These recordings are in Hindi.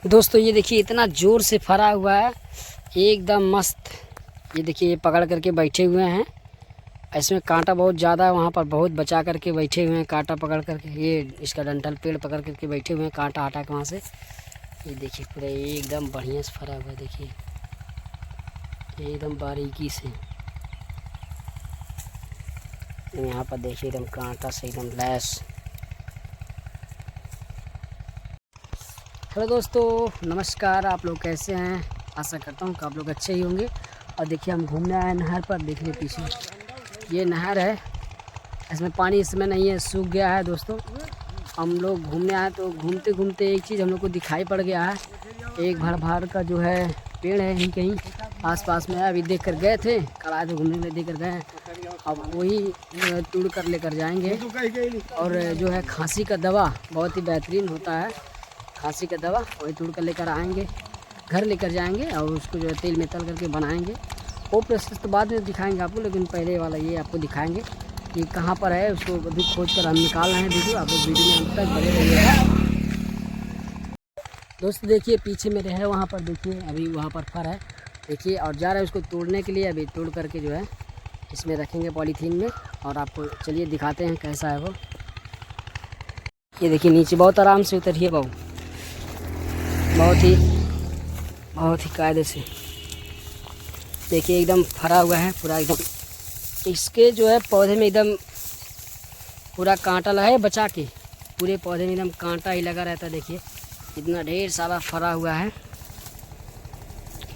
दोस्तों ये देखिए इतना ज़ोर से फरा हुआ है, एकदम मस्त। ये देखिए ये पकड़ करके बैठे हुए हैं। इसमें कांटा बहुत ज़्यादा है, वहाँ पर बहुत बचा करके बैठे हुए हैं कांटा पकड़ करके। ये इसका डंठल पेड़ पकड़ करके बैठे हुए हैं, कांटा हटा के वहाँ से। ये देखिए पूरा एकदम बढ़िया से फरा हुआ है, देखिए एकदम बारीकी से। यहाँ पर देखिए एकदम कांटा से एकदम लैस। हेलो दोस्तों, नमस्कार। आप लोग कैसे हैं? आशा करता हूँ कि आप लोग अच्छे ही होंगे। और देखिए हम घूमने आए नहर पर। देखिए पीछे ये नहर है, इसमें पानी इस समय नहीं है, सूख गया है। दोस्तों हम लोग घूमने आए तो घूमते घूमते एक चीज़ हम लोग को दिखाई पड़ गया है। एक भड़ का जो है पेड़ है, कहीं कहीं आसपास में है। अभी देख कर गए थे, कल आए थे घूमने में, देख कर गए हैं। अब वही तोड़ कर लेकर जाएंगे। और जो है खांसी का दवा बहुत ही बेहतरीन होता है, खांसी का दवा वही तोड़ कर लेकर आएंगे, घर लेकर जाएंगे और उसको जो है तेल में तल करके बनाएंगे। वो प्रोसेस तो बाद में दिखाएंगे आपको, लेकिन पहले वाला ये आपको दिखाएंगे कि कहाँ पर है। उसको अभी खोज कर हम निकाल रहे हैं वीडियो। आप लोग वीडियो में अंत तक बने रहिएगा। दोस्तों देखिए पीछे मेरे है, वहाँ पर देखिए अभी वहाँ पर फर है, देखिए। और जा रहा है उसको तोड़ने के लिए। अभी तोड़ करके जो है इसमें रखेंगे पॉलीथीन में, और आपको चलिए दिखाते हैं कैसा है वो। ये देखिए नीचे बहुत आराम से उतरिए बाबू, बहुत ही कायदे से। देखिए एकदम फरा हुआ है पूरा, एकदम इसके जो है पौधे में एकदम पूरा कांटा लगा है, बचा के पूरे पौधे में एकदम कांटा ही लगा रहता है। देखिए इतना ढेर सारा फरा हुआ है।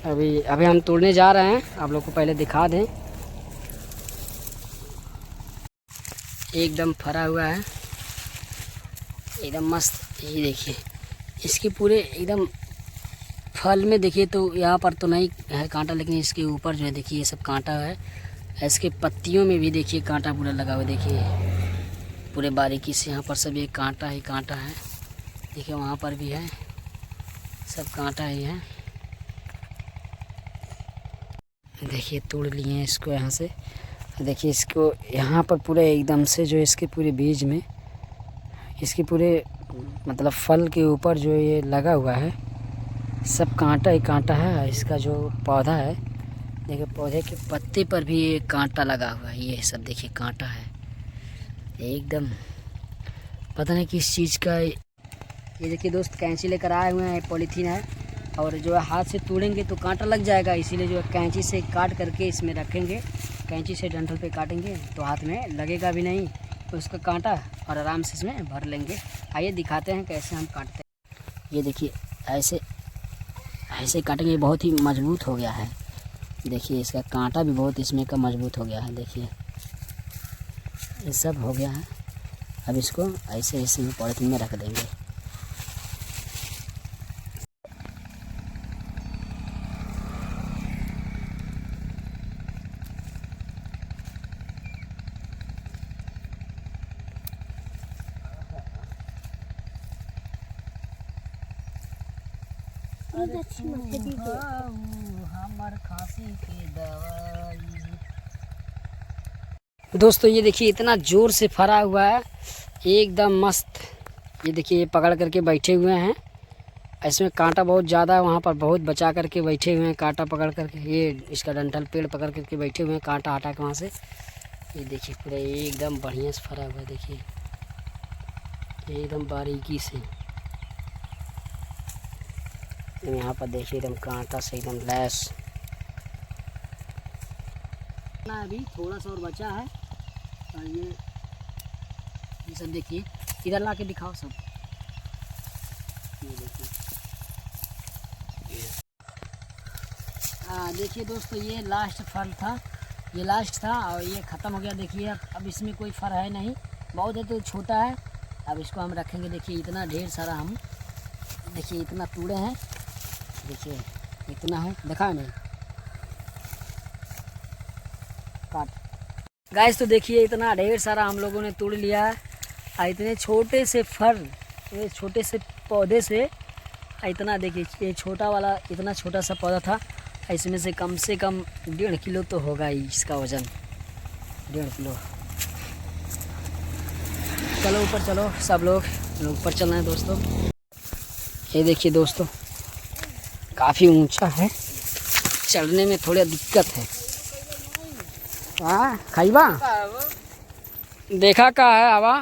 अभी हम तोड़ने जा रहे हैं, आप लोग को पहले दिखा दें। एकदम फरा हुआ है, एकदम मस्त। ये देखिए इसके पूरे एकदम फल में देखिए तो यहाँ पर तो नहीं है कांटा, लेकिन इसके ऊपर जो है देखिए ये सब कांटा है। इसके पत्तियों में भी देखिए कांटा पूरा लगा हुआ है, देखिए पूरे बारीकी से। यहाँ पर सब ये कांटा ही कांटा है, देखिए वहाँ पर भी है, सब कांटा ही है। देखिए तोड़ लिए हैं इसको यहाँ से। देखिए इसको यहाँ पर पूरे एकदम से जो इसके पूरे बीज में, इसके पूरे मतलब फल के ऊपर जो ये लगा हुआ है सब कांटा ही कांटा है। इसका जो पौधा है देखिए, पौधे के पत्ते पर भी ये कांटा लगा हुआ है। ये सब देखिए कांटा है एकदम, पता नहीं किस चीज़ का। ये देखिए दोस्त कैंची लेकर आए हुए हैं, पॉलीथीन है, और जो है हाथ से तोड़ेंगे तो कांटा लग जाएगा, इसीलिए जो है कैंची से काट करके इसमें रखेंगे। कैंची से डंठल पे काटेंगे तो हाथ में लगेगा भी नहीं तो उसका कांटा, और आराम से इसमें भर लेंगे। आइए दिखाते हैं कैसे हम काटते हैं। ये देखिए ऐसे काटेंगे, बहुत ही मजबूत हो गया है। देखिए इसका कांटा भी बहुत इसमें का मजबूत हो गया है। देखिए ये सब हो गया है। अब इसको ऐसे पॉलीथीन में रख देंगे। हमर खांसी की दवाई। दोस्तों ये देखिए इतना ज़ोर से फरा हुआ है, एकदम मस्त। ये देखिए ये पकड़ करके बैठे हुए हैं। इसमें कांटा बहुत ज़्यादा है, वहाँ पर बहुत बचा करके बैठे हुए हैं कांटा पकड़ करके। ये इसका डंठल पेड़ पकड़ करके बैठे हुए हैं, कांटा हटा के वहाँ से। ये देखिए पूरा एकदम बढ़िया से फरा हुआ है, देखिए एकदम बारीकी से। यहाँ पर देखिए एकदम कांटा से एकदम लैस। अभी थोड़ा सा और बचा है। और ये सब देखिए, इधर ला के दिखाओ सब। ये देखिए, देखिए दोस्तों ये लास्ट फल था, ये लास्ट था और ये ख़त्म हो गया। देखिए अब इसमें कोई फल है नहीं, बहुत है तो छोटा है। अब इसको हम रखेंगे। देखिए इतना ढेर सारा हम, देखिए इतना तोड़े हैं, देखिए इतना है, देखा नहीं काट गाइस। तो देखिए इतना ढेर सारा हम लोगों ने तोड़ लिया है। इतने छोटे से फल, ये छोटे से पौधे से इतना, देखिए ये छोटा वाला इतना छोटा सा पौधा था। इसमें से कम 1.5 किलो तो होगा ही इसका वज़न, 1.5 किलो। चलो ऊपर चलो, सब लोग ऊपर चलना है दोस्तों। ये देखिए दोस्तों काफ़ी ऊंचा है, चढ़ने में थोड़ा दिक्कत है। हाँ खाइबा देखा का है आवा